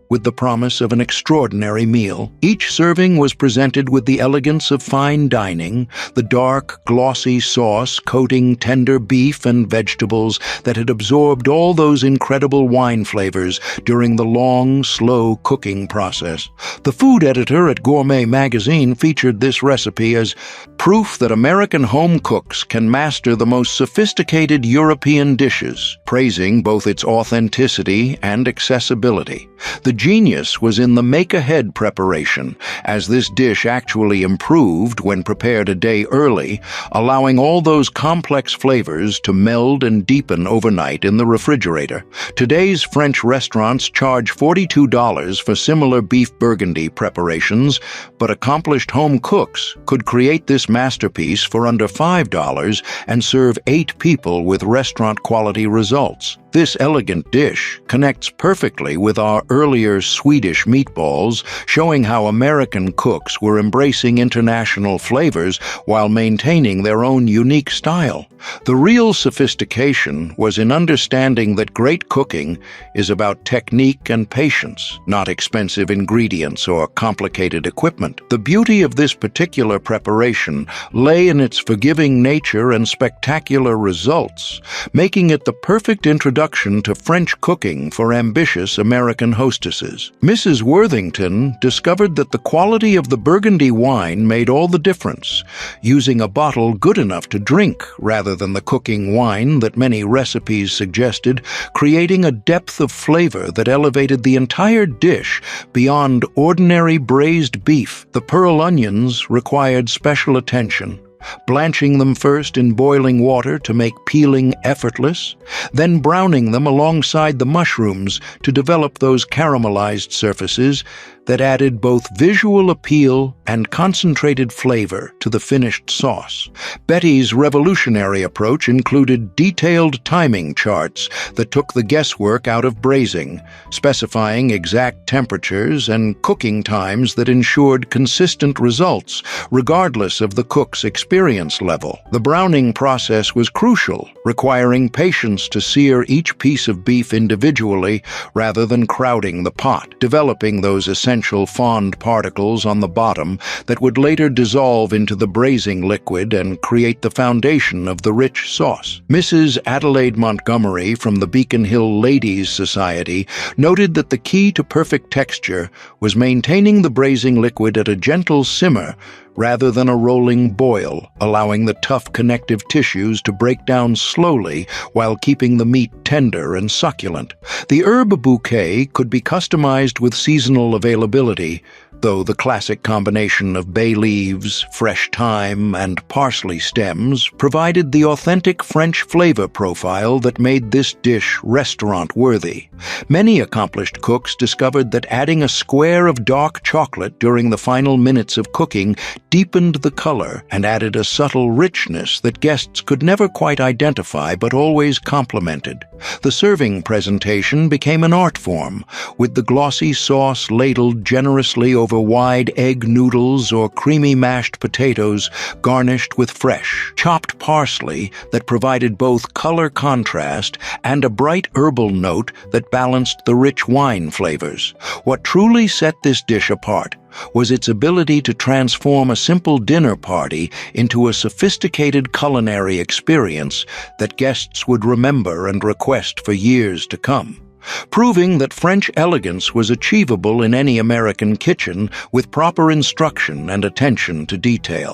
With the promise of an extraordinary meal, each serving was presented with the elegance of fine dining, the dark, glossy sauce coating tender beef and vegetables that had absorbed all those incredible wine flavors during the long, slow cooking process. The food editor at Gourmet magazine featured this recipe as proof that American home cooks can master the most sophisticated European dishes, praising both its authenticity and accessibility. The genius was in the make-ahead preparation, as this dish actually improved when prepared a day early, allowing all those complex flavors to meld and deepen overnight in the refrigerator. Today's French restaurants charge $42 for similar beef burgundy preparations, but accomplished home cooks could create this masterpiece for under $5 and serve 8 people with restaurant-quality results. This elegant dish connects perfectly with our earlier Swedish meatballs, showing how American cooks were embracing international flavors while maintaining their own unique style. The real sophistication was in understanding that great cooking is about technique and patience, not expensive ingredients or complicated equipment. The beauty of this particular preparation lay in its forgiving nature and spectacular results, making it the perfect introduction to French cooking for ambitious American hostesses. Mrs. Worthington discovered that the quality of the Burgundy wine made all the difference, using a bottle good enough to drink rather than the cooking wine that many recipes suggested, creating a depth of flavor that elevated the entire dish beyond ordinary braised beef. The pearl onions required special attention, blanching them first in boiling water to make peeling effortless, then browning them alongside the mushrooms to develop those caramelized surfaces that added both visual appeal and concentrated flavor to the finished sauce. Betty's revolutionary approach included detailed timing charts that took the guesswork out of braising, specifying exact temperatures and cooking times that ensured consistent results, regardless of the cook's experience level. The browning process was crucial, requiring patience to sear each piece of beef individually rather than crowding the pot, developing those essential fond particles on the bottom that would later dissolve into the braising liquid and create the foundation of the rich sauce. Mrs. Adelaide Montgomery from the Beacon Hill Ladies Society noted that the key to perfect texture was maintaining the braising liquid at a gentle simmer rather than a rolling boil, allowing the tough connective tissues to break down slowly while keeping the meat tender and succulent. The herb bouquet could be customized with seasonal availability, though the classic combination of bay leaves, fresh thyme, and parsley stems provided the authentic French flavor profile that made this dish restaurant-worthy. Many accomplished cooks discovered that adding a square of dark chocolate during the final minutes of cooking deepened the color and added a subtle richness that guests could never quite identify but always complimented. The serving presentation became an art form, with the glossy sauce ladled generously over wide egg noodles or creamy mashed potatoes garnished with fresh, chopped parsley that provided both color contrast and a bright herbal note that balanced the rich wine flavors. What truly set this dish apart was its ability to transform a simple dinner party into a sophisticated culinary experience that guests would remember and request for years to come, proving that French elegance was achievable in any American kitchen with proper instruction and attention to detail.